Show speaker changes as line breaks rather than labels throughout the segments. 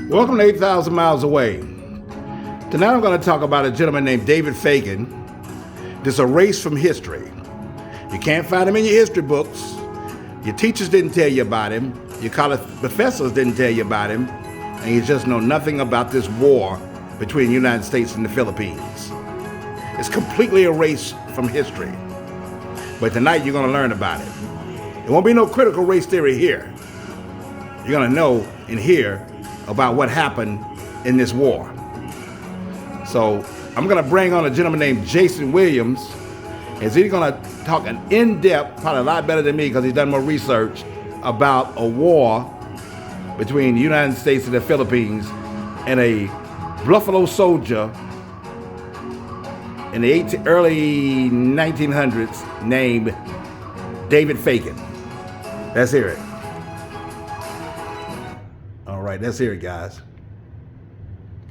Welcome to 8,000 Miles Away. Tonight I'm going to talk about a gentleman named David Fagan. This is a race from history. You can't find him in your history books. Your teachers didn't tell you about him. Your college professors didn't tell you about him. And you just know nothing about this war between the United States and the Philippines. It's completely erased from history. But tonight you're going to learn about it. There won't be no critical race theory here. You're going to know and hear about what happened in this war. So I'm going to bring on a gentleman named Jason Williams. And he's going to talk an in-depth, probably a lot better than me because he's done more research, about a war between the United States and the Philippines and a Buffalo soldier in the early 1900s named David Fagan. Let's hear it. All right, let's hear it, guys.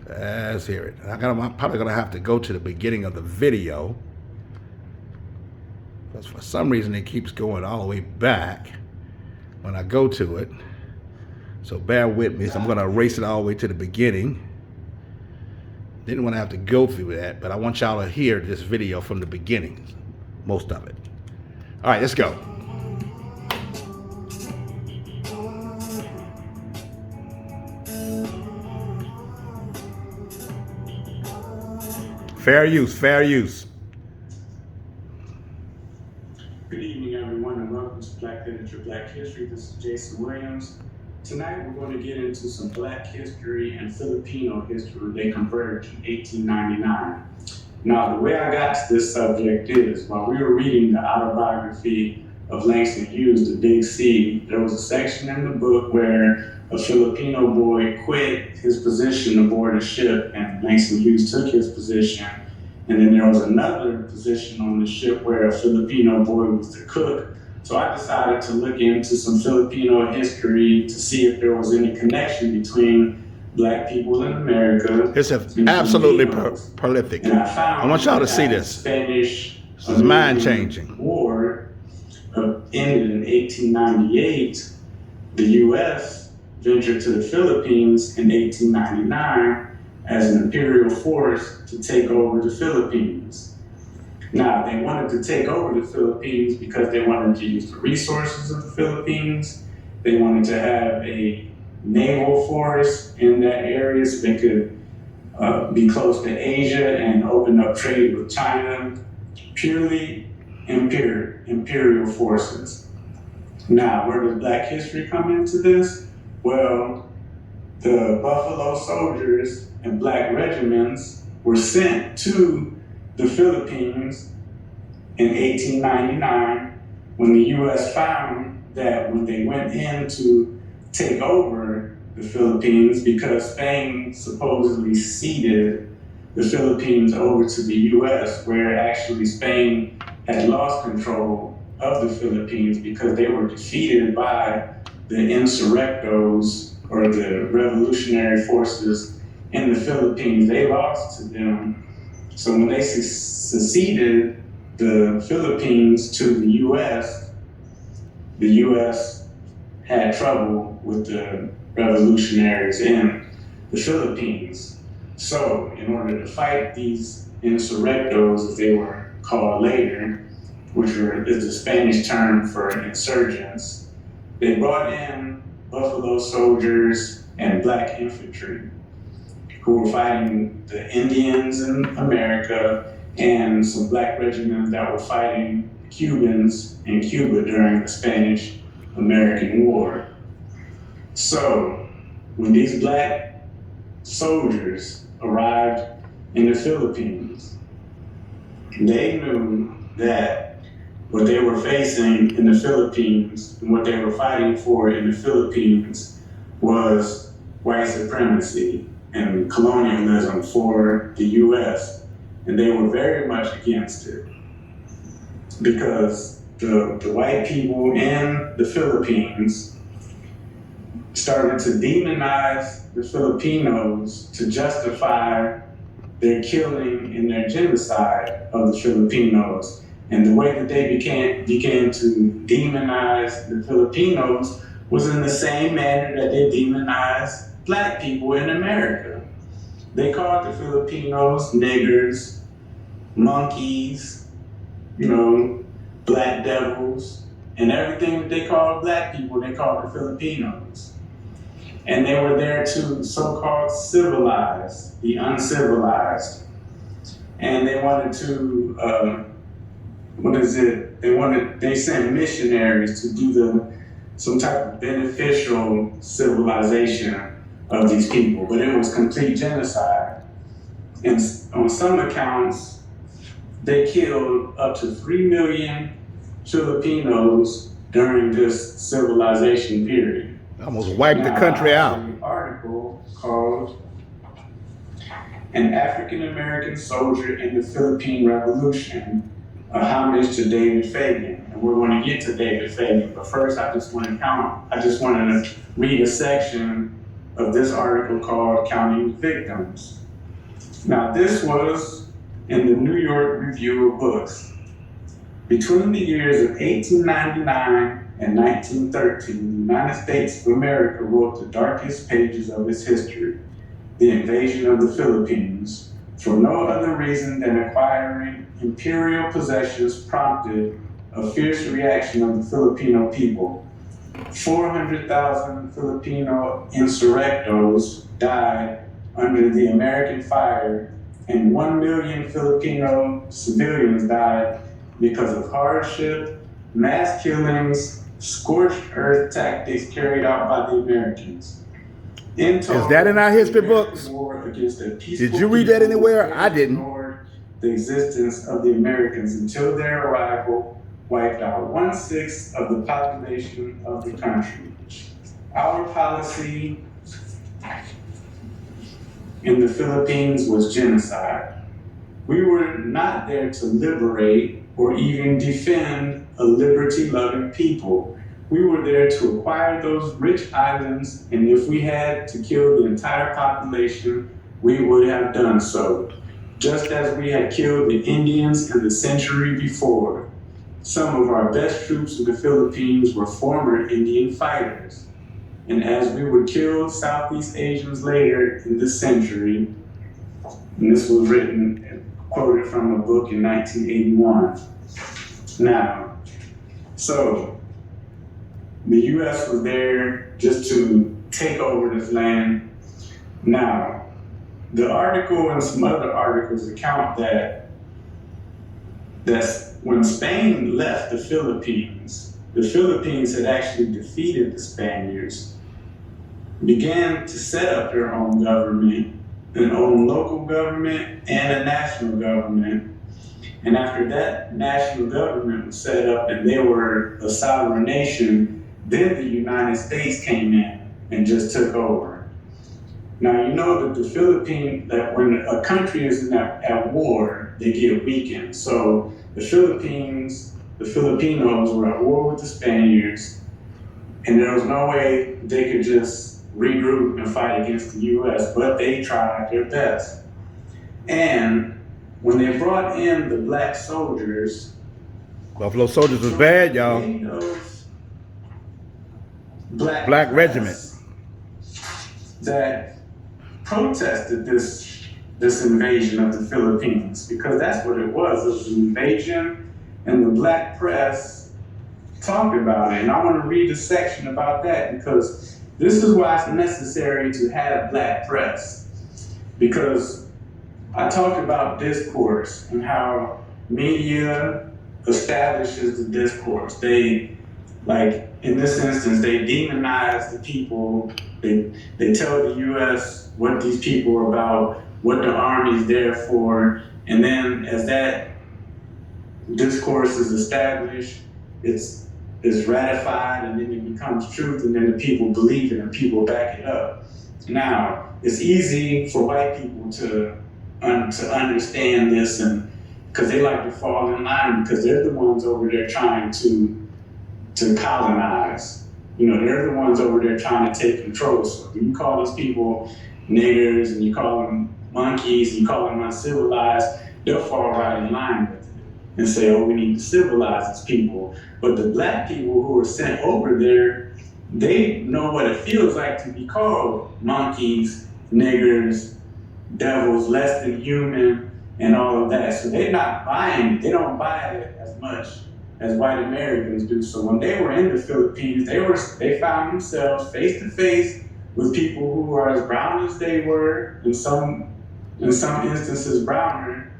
Let's hear it. I'm probably going to have to go to the beginning of the video because for some reason it keeps going all the way back when I go to it. So bear with me. So I'm going to erase it all the way to the beginning. Didn't want to have to go through that, but I want y'all to hear this video from the beginning, most of it. All right, let's go. Fair use, fair use.
Good evening, everyone, and welcome to Black Literature, Black History. This is Jason Williams. Tonight, we're going to get into some Black history and Filipino history. They converged in 1899. Now, the way I got to this subject is, while we were reading the autobiography of Langston Hughes, The Big C, there was a section in the book where a Filipino boy quit his position aboard a ship, and Langston Hughes took his position. And then there was another position on the ship where a Filipino boy was the cook. So I decided to look into some Filipino history to see if there was any connection between Black people in America.
It's absolutely prolific.
And I found
I want y'all to see this.
Spanish
This is mind-changing.
War ended in 1898. The U.S. ventured to the Philippines in 1899 as an imperial force to take over the Philippines. Now, they wanted to take over the Philippines because they wanted to use the resources of the Philippines. They wanted to have a naval force in that area so they could be close to Asia and open up trade with China. Purely imperial forces. Now, where does Black history come into this? Well, the Buffalo soldiers and Black regiments were sent to the Philippines in 1899 when the U.S. found that when they went in to take over the Philippines, because Spain supposedly ceded the Philippines over to the U.S., where actually Spain had lost control of the Philippines because they were defeated by the insurrectos, or the revolutionary forces in the Philippines. They lost to them. So when they seceded the Philippines to the U.S. had trouble with the revolutionaries in the Philippines. So in order to fight these insurrectos, as they were called later, which is the Spanish term for insurgents, they brought in Buffalo soldiers and Black infantry who were fighting the Indians in America and some Black regiments that were fighting Cubans in Cuba during the Spanish-American War. So when these Black soldiers arrived in the Philippines, they knew that what they were facing in the Philippines and what they were fighting for in the Philippines was white supremacy and colonialism for the U.S. And they were very much against it because the white people in the Philippines started to demonize the Filipinos to justify their killing and their genocide of the Filipinos. And the way that they began to demonize the Filipinos was in the same manner that they demonized black people in America. They called the Filipinos niggers, monkeys, black devils, and everything that they called black people, they called the Filipinos. And they were there to so-called civilize the uncivilized. And they wanted to, they sent missionaries to do some type of beneficial civilization of these people, but it was complete genocide. And on some accounts, they killed up to 3 million Filipinos during this civilization period.
Almost wiped the country out.
An article called "An African-American Soldier in the Philippine Revolution," a homage to David Fagan. And we're going to get to David Fagan, but first I just wanted to read a section of this article called "Counting the Victims." Now, this was in the New York Review of Books. Between the years of 1899 and 1913, the United States of America wrote the darkest pages of its history, the invasion of the Philippines, for no other reason than acquiring imperial possessions prompted a fierce reaction of the Filipino people. 400,000 Filipino insurrectos died under the American fire, and 1 million Filipino civilians died because of hardship, mass killings, scorched earth tactics carried out by the Americans. In total,
is that in our history books?
Did
you read that anywhere? I didn't.
The existence of the Americans until their arrival wiped out 1/6 of the population of the country. Our policy in the Philippines was genocide. We were not there to liberate or even defend a liberty-loving people. We were there to acquire those rich islands, and if we had to kill the entire population, we would have done so, just as we had killed the Indians in the century before. Some of our best troops in the Philippines were former Indian fighters. And as we would kill Southeast Asians later in this century, and this was quoted from a book in 1981. Now, so the U.S. was there just to take over this land. Now, the article and some other articles account that when Spain left the Philippines had actually defeated the Spaniards, began to set up their own government, an own local government and a national government. And after that national government was set up and they were a sovereign nation, then the United States came in and just took over. Now, you know that when a country is at war, they get weakened. So the Filipinos were at war with the Spaniards, and there was no way they could just regroup and fight against the U.S., but they tried their best. And when they brought in the black soldiers,
Buffalo Soldiers was bad, y'all. Black regiment
that protested this invasion of the Philippines, because that's what it was. It was an invasion, and the black press talked about it. And I want to read a section about that, because this is why it's necessary to have black press. Because I talked about discourse and how media establishes the discourse. In this instance, they demonize the people. They tell the U.S. what these people are about, what the Army's there for, and then as that discourse is established, it's ratified, and then it becomes truth, and then the people believe it and people back it up. Now, it's easy for white people to understand this, and because they like to fall in line, because they're the ones over there trying to colonize. They're the ones over there trying to take control. So when you call those people niggers and you call them monkeys and you call them uncivilized, they'll fall right in line with it and say, oh, we need to civilize these people. But the black people who were sent over there, they know what it feels like to be called monkeys, niggers, devils, less than human, and all of that. So they're not buying it. They don't buy it as much as white Americans do. So when they were in the Philippines, they found themselves face to face with people who were as brown as they were, in some instances browner.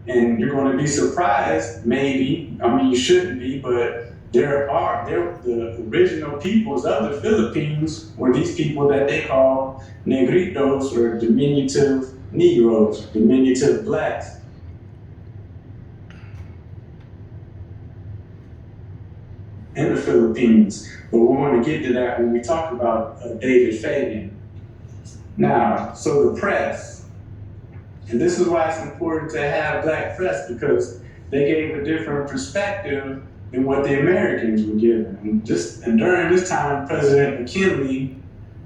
And you're going to be surprised, maybe. I mean, you shouldn't be, but the original peoples of the Philippines were these people that they call negritos, or diminutive Negroes, diminutive blacks. In the Philippines. But we want to get to that when we talk about David Fagan. Now, so the press, and this is why it's important to have black press, because they gave a different perspective than what the Americans were given. And during this time, President McKinley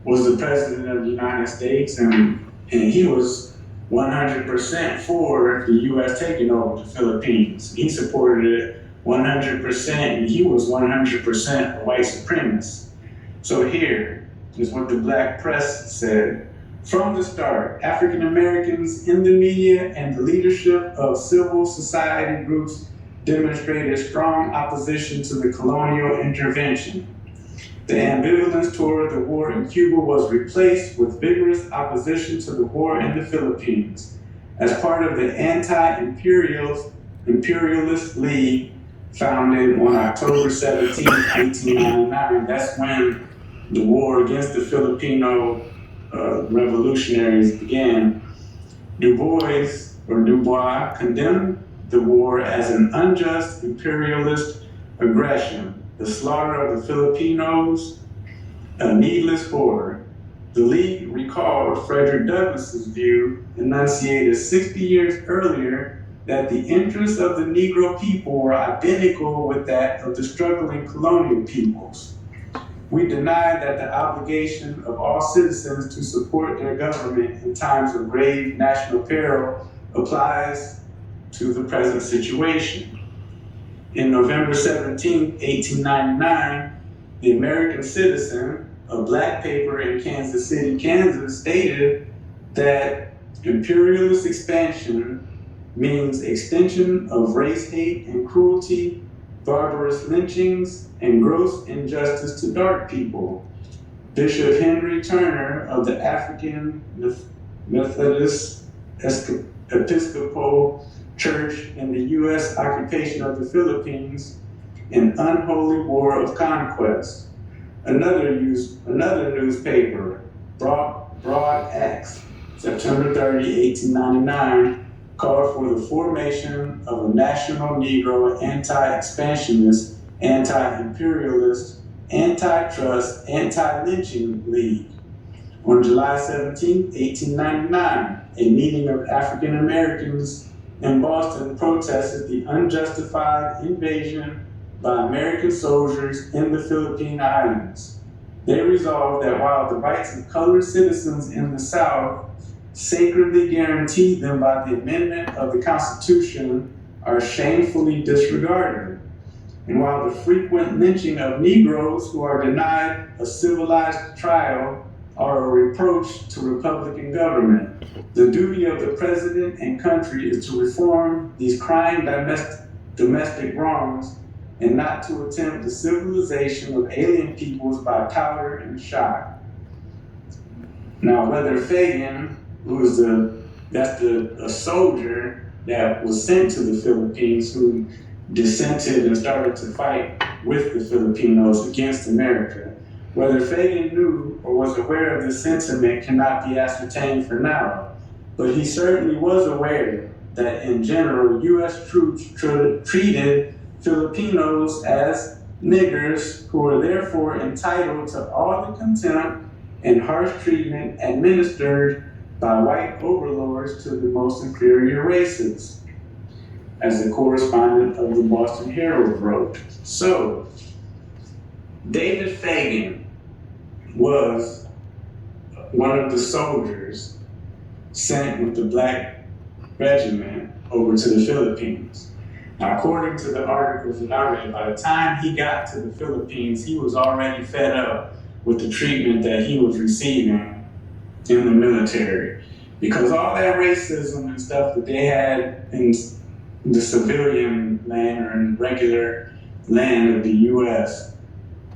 was the president of the United States, and he was 100% for the U.S. taking over the Philippines. He supported it 100%, and he was 100% a white supremacist. So here is what the black press said. From the start, African Americans in the media and the leadership of civil society groups demonstrated strong opposition to the colonial intervention. The ambivalence toward the war in Cuba was replaced with vigorous opposition to the war in the Philippines. As part of the Anti-Imperialist League, founded on October 17, 1899, that's when the war against the Filipino revolutionaries began. Du Bois condemned the war as an unjust imperialist aggression, the slaughter of the Filipinos, a needless horror. The League recalled Frederick Douglass's view, enunciated 60 years earlier, that the interests of the Negro people were identical with that of the struggling colonial peoples. We deny that the obligation of all citizens to support their government in times of grave national peril applies to the present situation. In November 17, 1899, the American Citizen, a black paper in Kansas City, Kansas, stated that imperialist expansion means extension of race hate and cruelty, barbarous lynchings, and gross injustice to dark people. Bishop Henry Turner of the African Methodist Episcopal Church in the U.S. occupation of the Philippines, an unholy war of conquest. Another newspaper, Broad Axe, September 30, 1899, called for the formation of a national Negro anti-expansionist, anti-imperialist, antitrust, anti-lynching league. On July 17, 1899, a meeting of African Americans in Boston protested the unjustified invasion by American soldiers in the Philippine Islands. They resolved that while the rights of colored citizens in the South, sacredly guaranteed them by the amendment of the Constitution, are shamefully disregarded, and while the frequent lynching of Negroes who are denied a civilized trial are a reproach to Republican government, the duty of the president and country is to reform these crying domestic wrongs and not to attempt the civilization of alien peoples by powder and shot. Now, whether Fagan, who's a soldier that was sent to the Philippines, who dissented and started to fight with the Filipinos against America, whether Fagan knew or was aware of this sentiment cannot be ascertained for now, but he certainly was aware that in general, U.S. troops treated Filipinos as niggers who are therefore entitled to all the contempt and harsh treatment administered by white overlords to the most inferior races, as the correspondent of the Boston Herald wrote. So, David Fagan was one of the soldiers sent with the black regiment over to the Philippines. Now, according to the articles that I read, by the time he got to the Philippines, he was already fed up with the treatment that he was receiving in the military. Because all that racism and stuff that they had in the civilian land or in regular land of the U.S.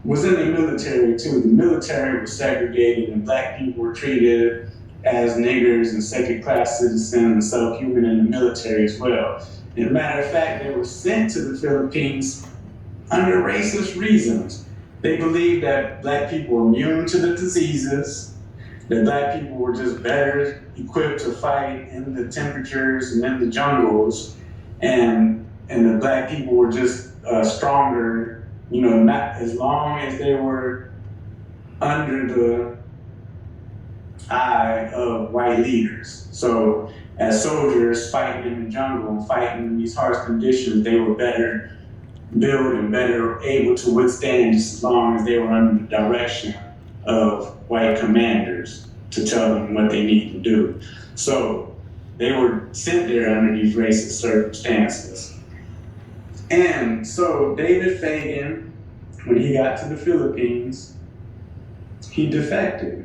was in the military too. The military was segregated and black people were treated as niggers and second-class citizens and subhuman in the military as well. As a matter of fact, they were sent to the Philippines under racist reasons. They believed that black people were immune to the diseases, that black people were just better equipped to fight in the temperatures and in the jungles, and the black people were just stronger, not as long as they were under the eye of white leaders. So as soldiers fighting in the jungle and fighting in these harsh conditions, they were better built and better able to withstand just as long as they were under the direction of white commanders to tell them what they need to do. So they were sent there under these racist circumstances. And so David Fagan, when he got to the Philippines, he defected.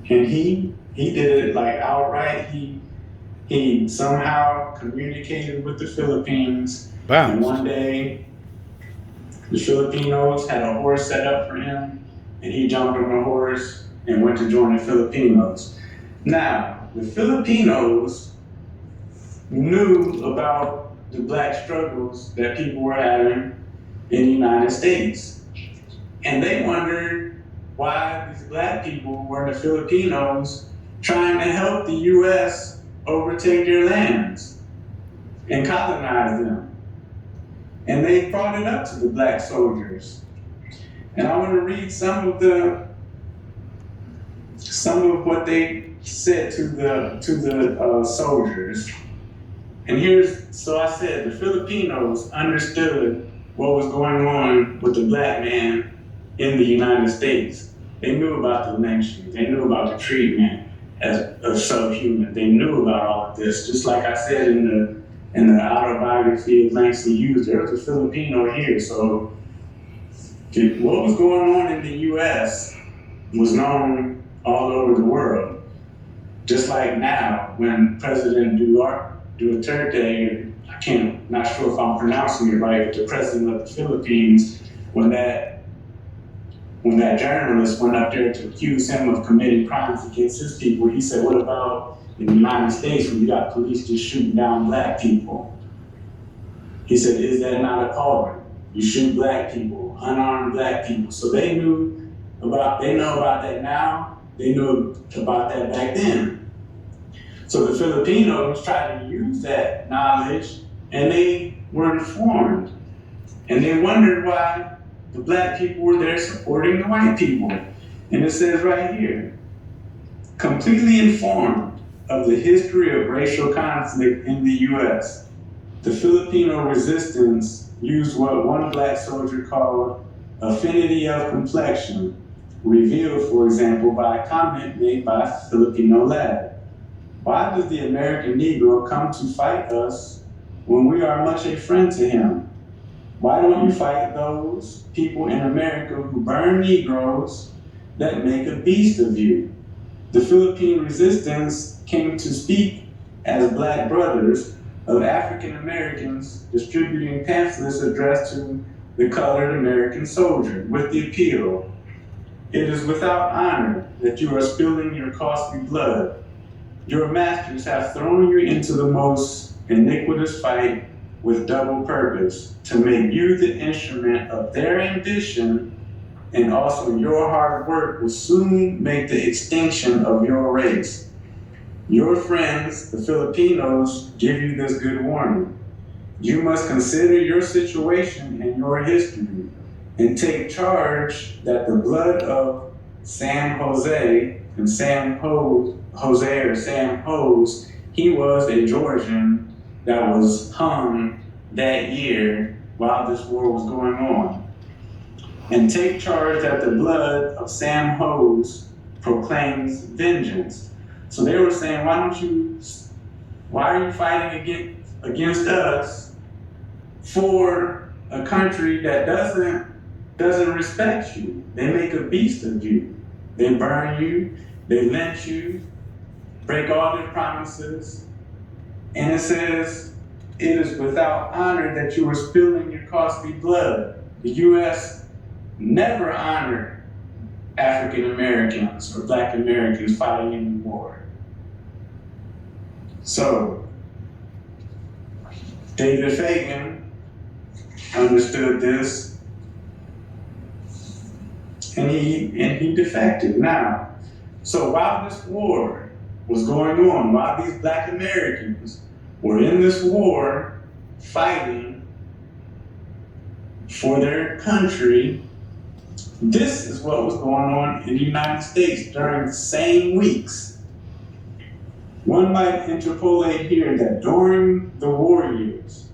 And he did it like outright. He somehow communicated with the Philippines.
Wow.
And one day, the Filipinos had a horse set up for him, and he jumped on the horse and went to join the Filipinos. Now, the Filipinos knew about the black struggles that people were having in the United States. And they wondered why these black people were the Filipinos trying to help the U.S. overtake their lands and colonize them. And they brought it up to the black soldiers. And I want to read some of what they said to the soldiers. And so I said, the Filipinos understood what was going on with the black man in the United States. They knew about the lynching. They knew about the treatment of subhuman. They knew about all of this. Just like I said in the autobiography of Langston Hughes, there was a Filipino here. So what was going on in the U.S. was known all over the world. Just like now, when President Duterte, not sure if I'm pronouncing it right, but the president of the Philippines, when that journalist went up there to accuse him of committing crimes against his people, he said, what about in the United States when you got police just shooting down black people? He said, is that not appalling? You shoot black people, unarmed black people. So they know about that now, they knew about that back then. So the Filipinos tried to use that knowledge, and they were informed. And they wondered why the black people were there supporting the white people. And it says right here, completely informed of the history of racial conflict in the U.S., the Filipino resistance used what one black soldier called affinity of complexion, revealed, for example, by a comment made by a Filipino lad. Why does the American Negro come to fight us when we are much a friend to him? Why don't you fight those people in America who burn Negroes that make a beast of you? The Philippine resistance came to speak as black brothers of African Americans distributing pamphlets addressed to the colored American soldier with the appeal, it is without honor that you are spilling your costly blood. Your masters have thrown you into the most iniquitous fight with double purpose, to make you the instrument of their ambition, and also your hard work will soon make the extinction of your race. Your friends, the Filipinos, give you this good warning. You must consider your situation and your history, and take charge that the blood of Sam Jose and Sam Jose or Sam Hose, he was a Georgian that was hung that year while this war was going on. And take charge that the blood of Sam Hose proclaims vengeance. So they were saying, why are you fighting against us for a country that doesn't respect you. They make a beast of you. They burn you, they lynch you, break all their promises. And it says, it is without honor that you are spilling your costly blood. The U.S. never honored African Americans or Black Americans fighting in the war. So, David Fagan understood this, and he defected. Now, so while this war was going on, while these Black Americans were in this war fighting for their country, this is what was going on in the United States during the same weeks. One might interpolate here that during the war years,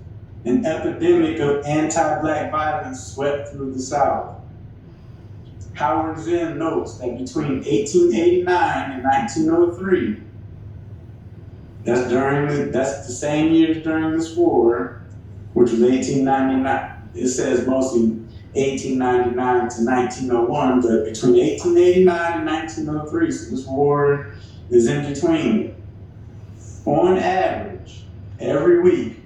an epidemic of anti-Black violence swept through the South. Howard Zinn notes that between 1889 and 1903, that's the same years during this war, which was 1899. It says mostly 1899 to 1901, but between 1889 and 1903, so this war is in between. On average, every week,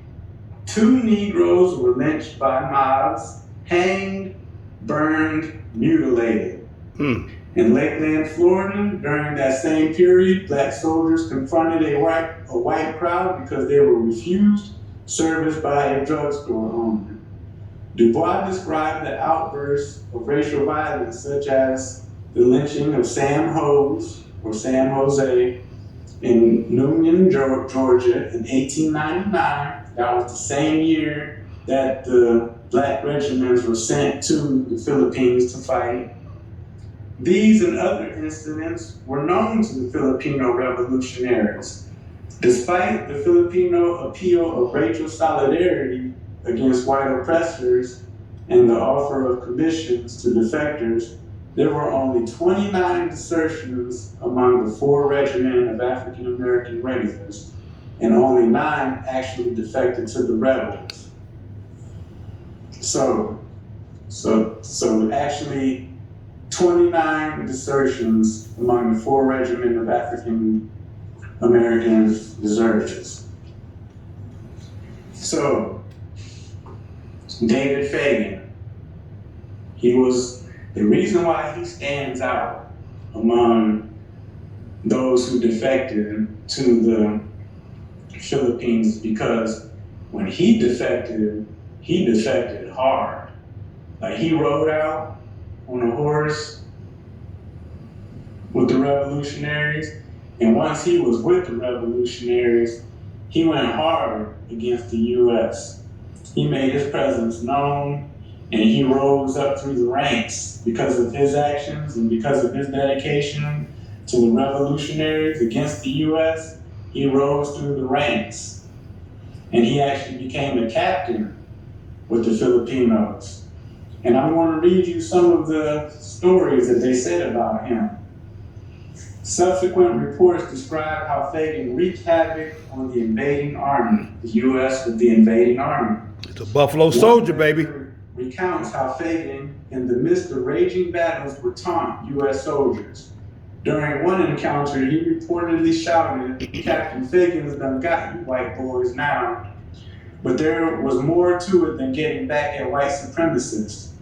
2 Negroes were lynched by mobs, hanged, burned, mutilated. In Lakeland, Florida, during that same period, Black soldiers confronted a white crowd because they were refused service by a drugstore owner. Du Bois described the outbursts of racial violence, such as the lynching of Sam Jose in Newnan, Georgia in 1899. That was the same year that the Black regiments were sent to the Philippines to fight. These and other incidents were known to the Filipino revolutionaries. Despite the Filipino appeal of racial solidarity against white oppressors and the offer of commissions to defectors, there were only 29 desertions among the 4 regiment of African American regulars, and only 9 actually defected to the rebels. So actually 29 desertions among the 4 regiment of African American deserters. So, David Fagan, the reason why he stands out among those who defected to the Philippines is because when he defected hard. Like, he rode out on a horse with the revolutionaries, and once he was with the revolutionaries, he went hard against the U.S. He made his presence known, and he rose up through the ranks because of his actions and because of his dedication to the revolutionaries against the U.S. He rose through the ranks, and he actually became a captain with the Filipinos. And I'm going to read you some of the stories that they said about him. Subsequent reports describe how Fagan wreaked havoc on the invading army, the U.S. with the invading army.
It's a Buffalo Soldier, baby.
Recounts how Fagan, in the midst of raging battles, would taunt U.S. soldiers. During one encounter, he reportedly shouted, "Captain Fagan's done got you white boys now." But there was more to it than getting back at white supremacists.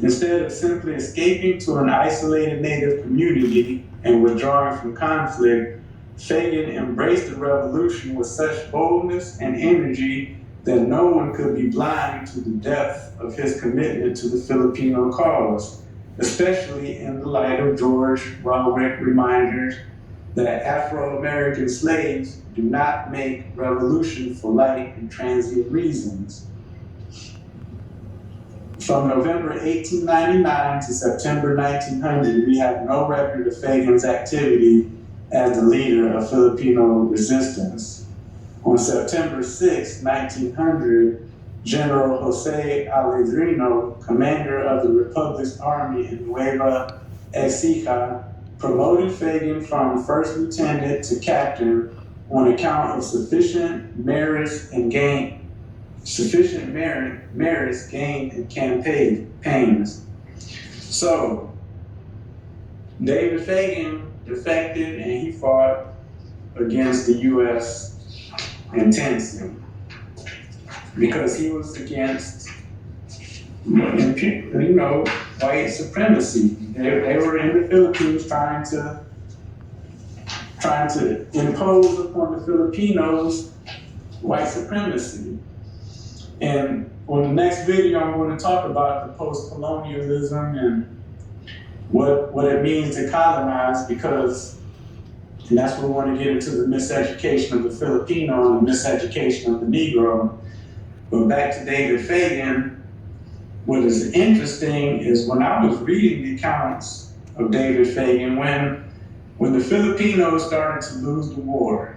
Instead of simply escaping to an isolated native community and withdrawing from conflict, Fagan embraced the revolution with such boldness and energy that no one could be blind to the depth of his commitment to the Filipino cause, especially in the light of George Roderick reminders that Afro-American slaves do not make revolution for light and transient reasons. From November 1899 to September 1900, we have no record of Fagan's activity as the leader of Filipino resistance. On September 6, 1900, General Jose Alejandro, commander of the Republic's army in Nueva Ecija, promoted Fagan from first lieutenant to captain on account of sufficient merits gained in campaigns. So David Fagan defected and he fought against the U.S. intensely because he was against, white supremacy. They were in the Philippines trying to impose upon the Filipinos white supremacy. And on the next video, I'm going to talk about the post-colonialism and what it means to colonize, because that's where we want to get into the miseducation of the Filipino and the miseducation of the Negro. But back to David Fagan, what is interesting is when I was reading the accounts of David Fagan, when the Filipinos started to lose the war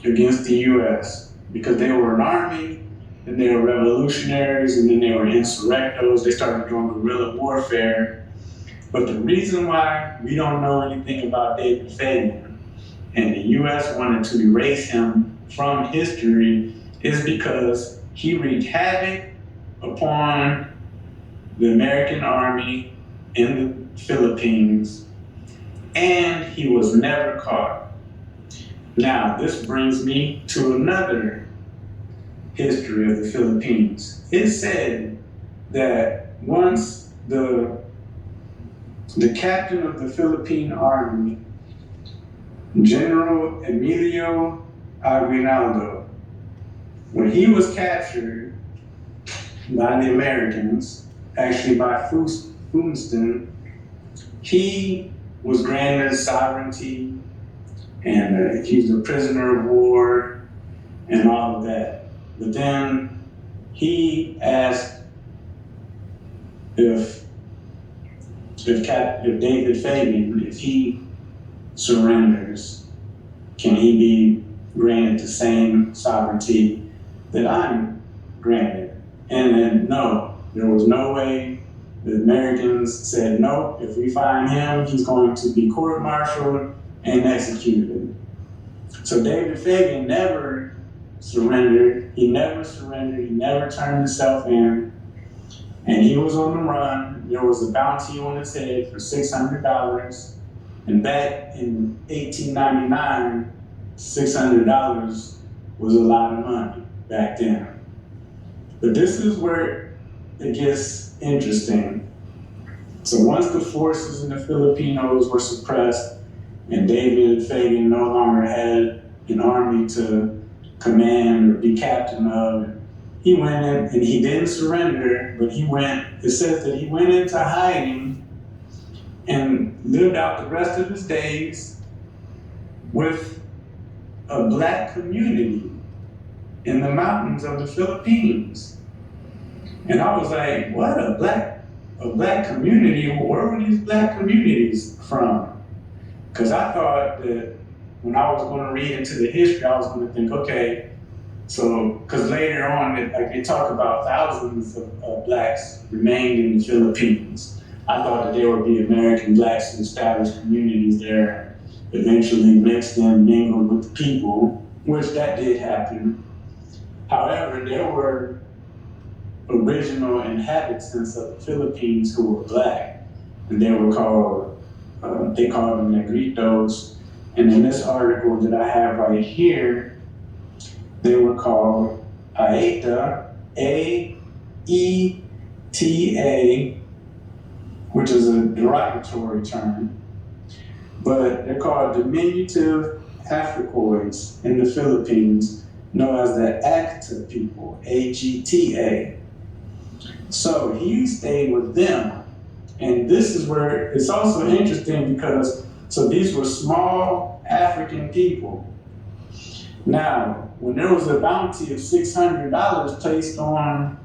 against the U.S., because they were an army, and they were revolutionaries, and then they were insurrectos, they started doing guerrilla warfare. But the reason why we don't know anything about David Fagan, and the U.S. wanted to erase him from history, is because he wreaked havoc upon the American army in the Philippines, and he was never caught. Now, this brings me to another history of the Philippines. It said that once the captain of the Philippine Army, General Emilio Aguinaldo, when he was captured by the Americans, actually by Funston, he was granted sovereignty, and he's a prisoner of war and all of that. But then he asked if David Fagan, if he surrenders, can he be granted the same sovereignty that I'm granted? And then no, there was no way. The Americans said, no, if we find him, he's going to be court-martialed and executed. So David Fagan never surrendered. He never turned himself in. And he was on the run. There was a bounty on his head for $600. And back in 1899, $600 was a lot of money back then. But this is where it gets interesting. So once the forces in the Filipinos were suppressed and David Fagan no longer had an army to command or be captain of, he went in and he didn't surrender, but it says that he went into hiding and lived out the rest of his days with a black community in the mountains of the Philippines. And I was like, what, a black community? Where were these black communities from? Because I thought that when I was going to read into the history, I was going to think, okay, so, because later on, they talk about thousands of blacks remained in the Philippines. I thought that there would be American blacks who established communities there, eventually mixed and mingled with the people, which that did happen. However, there were original inhabitants of the Philippines who were black, and they were called, they called them negritos. And in this article that I have right here, they were called Aeta, A-E-T-A, which is a derogatory term, but they're called diminutive Africoids in the Philippines, known as the Agta people, A-G-T-A. So he stayed with them. And this is where it's also interesting because, so these were small African people. Now, when there was a bounty of $600 placed on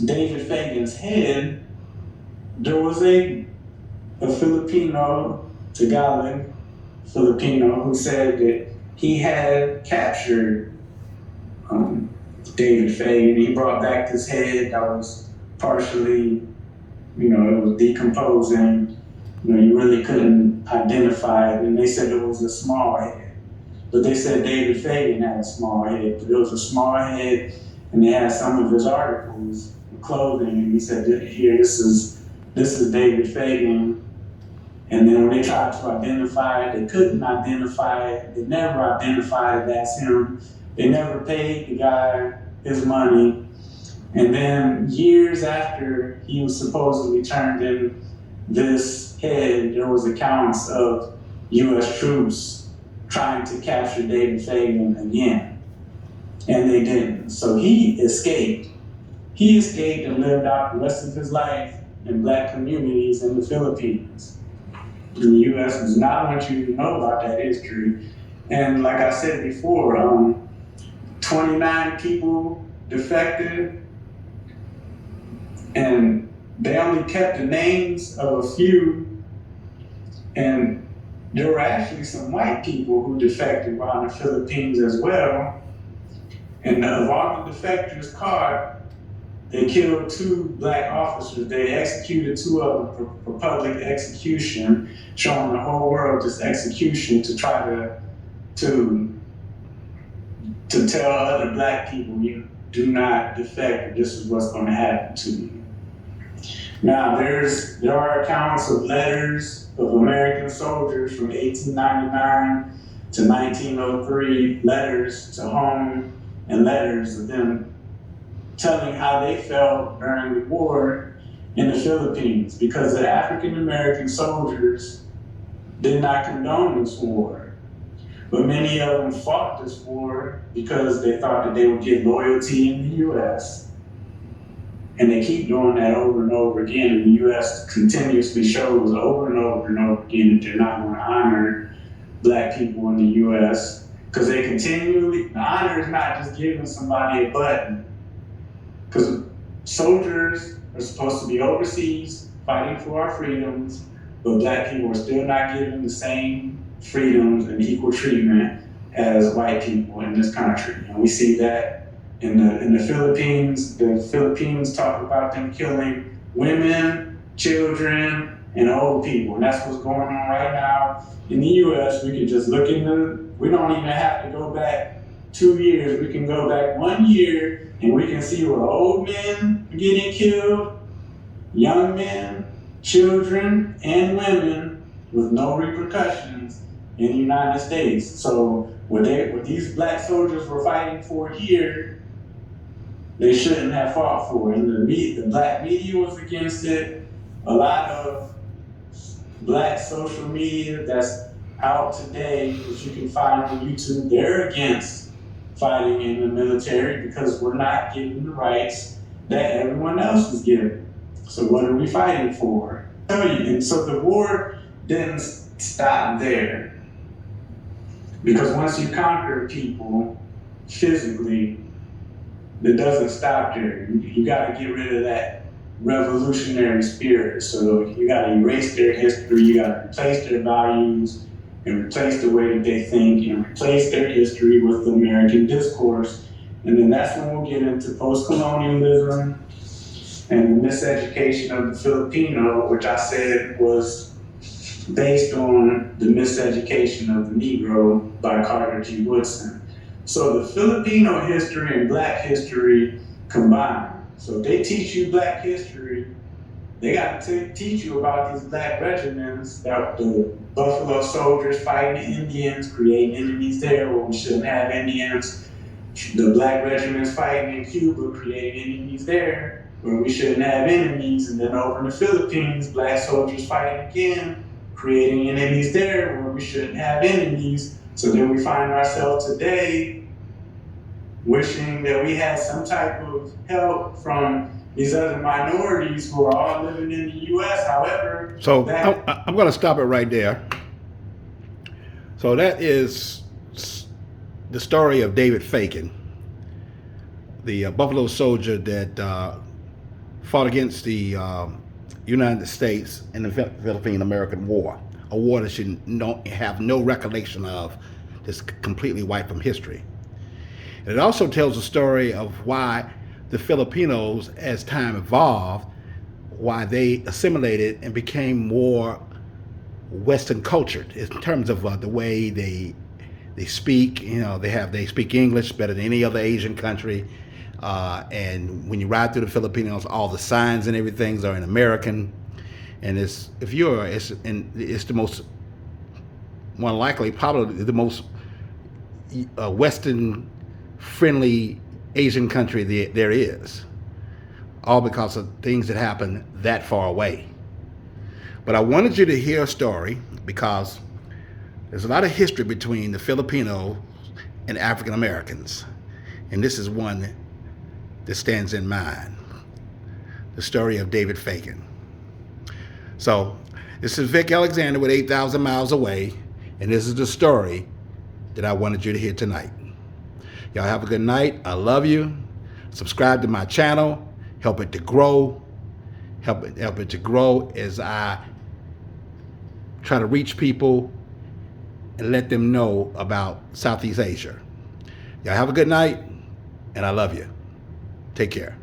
David Fagan's head, there was a Filipino, Tagalog Filipino, who said that he had captured David Fagan. He brought back his head that was partially, it was decomposing. You really couldn't identify it, and they said it was a small head. but they said David Fagan had a small head. But it was a small head, and they had some of his articles, clothing, and he said, "Here, this is David Fagan." And then when they tried to identify it, they couldn't identify it. They never identified it as him. They never paid the guy his money. And then years after he was supposedly turned in this head, there was accounts of U.S. troops trying to capture David Fagan again. And they didn't. So he escaped. He escaped and lived out the rest of his life in black communities in the Philippines. The U.S. does not want you to know about that history. And like I said before, 29 people defected, and they only kept the names of a few. And there were actually some white people who defected while in the Philippines as well. And of all the defectors caught, they killed 2 black officers. They executed 2 of them for public execution, showing the whole world this execution to try to tell other black people, you do not defect, this is what's going to happen to you. Now, there are accounts of letters of American soldiers from 1899 to 1903, letters to home, and letters of them telling how they felt during the war in the Philippines, because the African-American soldiers did not condone this war. But many of them fought this war because they thought that they would get loyalty in the U.S. And they keep doing that over and over again. And the U.S. continuously shows over and over and over again that they're not going to honor black people in the U.S. Because they continually, the honor is not just giving somebody a button. Because soldiers are supposed to be overseas fighting for our freedoms, but black people are still not given the same freedoms and equal treatment as white people in this country. And we see that in the Philippines. The Philippines talk about them killing women, children, and old people. And that's what's going on right now. In the US, we can just look we don't even have to go back 2 years. We can go back 1 year and we can see where old men are getting killed, young men, children, and women with no repercussions in the United States. So what these black soldiers were fighting for here, they shouldn't have fought for. And the black media was against it. A lot of black social media that's out today, which you can find on YouTube, they're against fighting in the military because we're not given the rights that everyone else is given. So what are we fighting for? And so the war didn't stop there. Because once you conquer people physically, it doesn't stop there. You got to get rid of that revolutionary spirit. So you got to erase their history, you got to replace their values, and replace the way that they think, and replace their history with the American discourse. And then that's when we'll get into post-colonialism and the miseducation of the Filipino, which I said was based on the miseducation of the Negro by Carter G. Woodson. So the Filipino history and black history combined. So if they teach you black history, they got to teach you about these black regiments, that the Buffalo soldiers fighting the Indians, creating enemies there where we shouldn't have Indians. The black regiments fighting in Cuba, creating enemies there where we shouldn't have enemies. And then over in the Philippines, black soldiers fighting again, creating enemies there where we shouldn't have enemies. So then we find ourselves today wishing that we had some type of help from these other minorities who are all living in the U.S. However,
so I'm going to stop it right there. So that is the story of David Fagan, the Buffalo soldier that fought against the United States in the Filipino-American War, a war that you have no recollection of, that's completely wiped from history. And it also tells the story of why the Filipinos, as time evolved, why they assimilated and became more Western cultured in terms of the way they They speak, they speak English better than any other Asian country. And when you ride through the Filipinos, all the signs and everything are in American. And it's the most, more likely, probably the most Western friendly Asian country there is. All because of things that happen that far away. But I wanted you to hear a story because there's a lot of history between the Filipino and African Americans. And this is one that stands in mind. The story of David Fagan. So, this is Vic Alexander with 8,000 Miles Away, and this is the story that I wanted you to hear tonight. Y'all have a good night. I love you. Subscribe to my channel. Help it to grow. Help it to grow as I try to reach people and let them know about Southeast Asia. Y'all have a good night, and I love you. Take care.